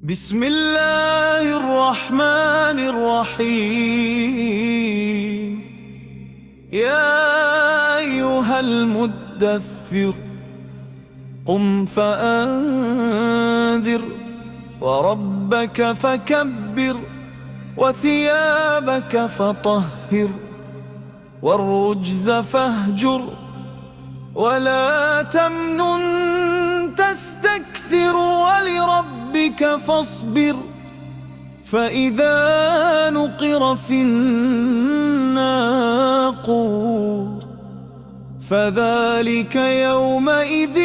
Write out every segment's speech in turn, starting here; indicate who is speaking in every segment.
Speaker 1: بسم الله الرحمن الرحيم. يا أيها المدثر قم فأنذر وربك فكبر وثيابك فطهر والرجز فاهجر ولا تمنن تستكثر ولربك فاصبر. فإذا نقر في الناقور فذلك يومئذ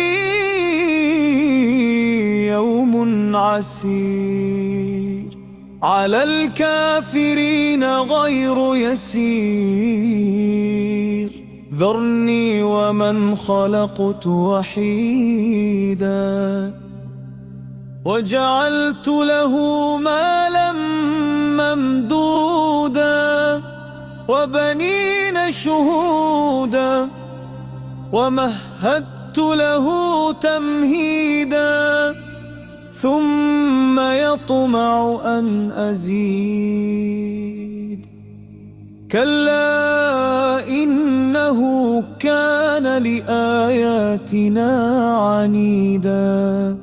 Speaker 1: يوم عسير على الكافرين غير يسير. ذرني ومن خلقت وحيدا وجعلت له مالا ممدودا وبنين شهودا ومهدت له تمهيدا ثم يطمع أن أزيد. كلا إنه كان لآياتنا عنيدا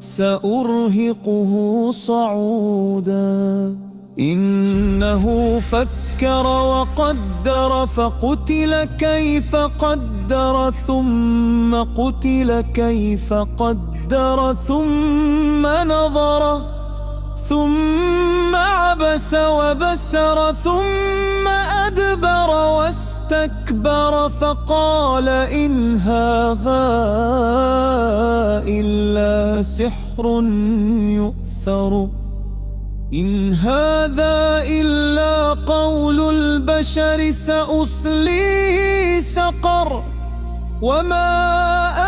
Speaker 1: سأرهقه صعودا. إنه فكر وقدر فقتل كيف قدر ثم قتل كيف قدر ثم نظر ثم عبس وبسر ثم أدبر واستكبر فقال إن هذا إلا سحر يؤثر. إن هذا إلا قول البشر سأصليه سقر وما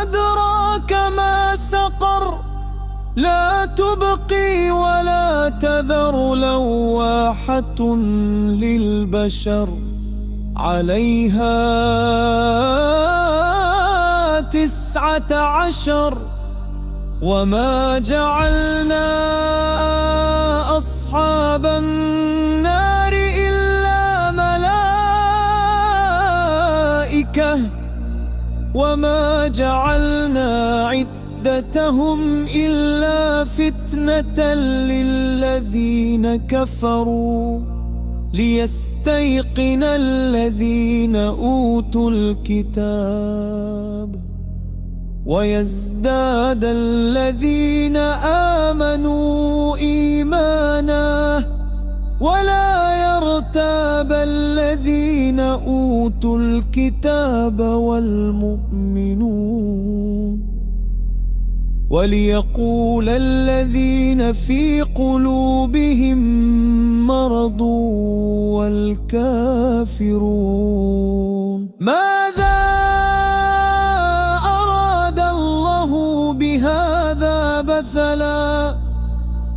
Speaker 1: أدراك ما سقر. لا تبقي ولا تذر لواحة للبشر عليها 19. وما جعلنا أصحاب النار إلا ملائكة وما جعلنا عدتهم إلا فتنة للذين كفروا ليستيقن الذين أوتوا الكتاب ويزداد الذين آمنوا إيمانا ولا يرتاب الذين أوتوا الكتاب والمؤمنون. وليقول الذين في قلوبهم مرض والكافرون ماذا أراد الله بهذا مثلا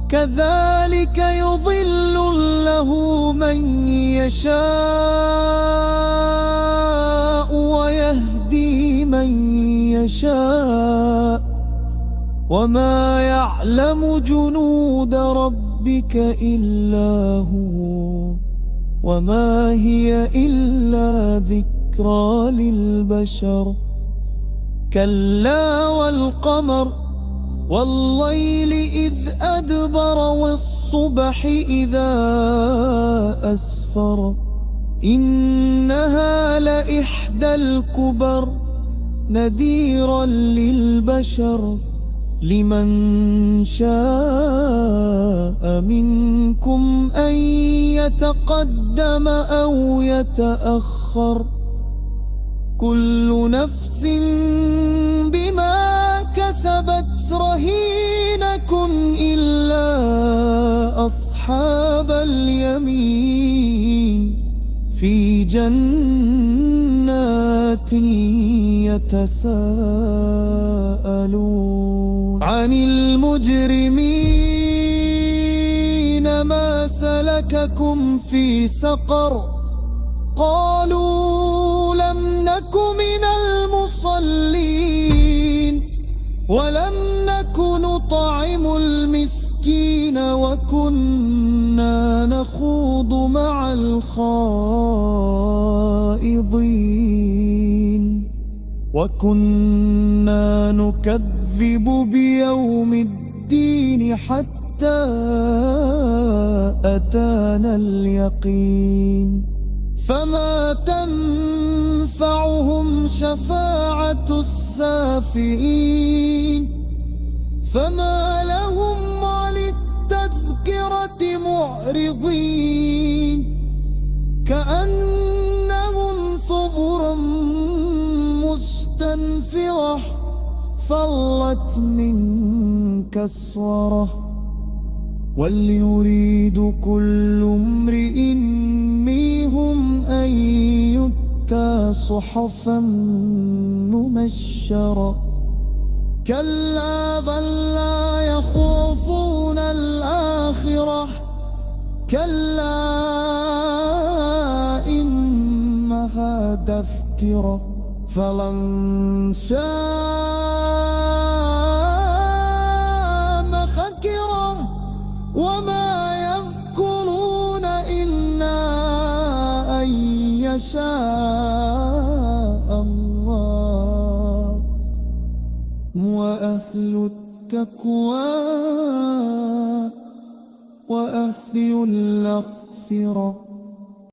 Speaker 1: كذلك يضل الله من يشاء ويهدي من يشاء وما يعلم جنود ربك إلا هو وما هي إلا ذكرى للبشر. كلا والقمر والليل إذ أدبر والصبح إذا أسفر. إنها لإحدى الكبر نذيرا للبشر لمن شاء منكم أن يتقدم أو يتأخر. كل نفس بما كسبت رهينة إلا أصحاب اليمين في جنات يتساءلون عن المجرمين ما سلككم في سقر. قالوا لم نك من المصلين ولم نك نطعم المسكين وكنا نخوض مع الخائضين وكنا نكذب بيوم الدين حتى أتانا اليقين فما تنفعهم شفاعة الشافعين فما لهم عن التذكرة معرضين كأنهم صبر مستنفرة فرت من كسورة وليريد كل امرئ منهم أن يؤتى صحفا منشرة كلا بل لا يخافون الآخرة كلا إنها تذكرة فمن شاء ذكره وما يذكرون إلا أن يشاء الله وأهل التقوى وأهل المغفرة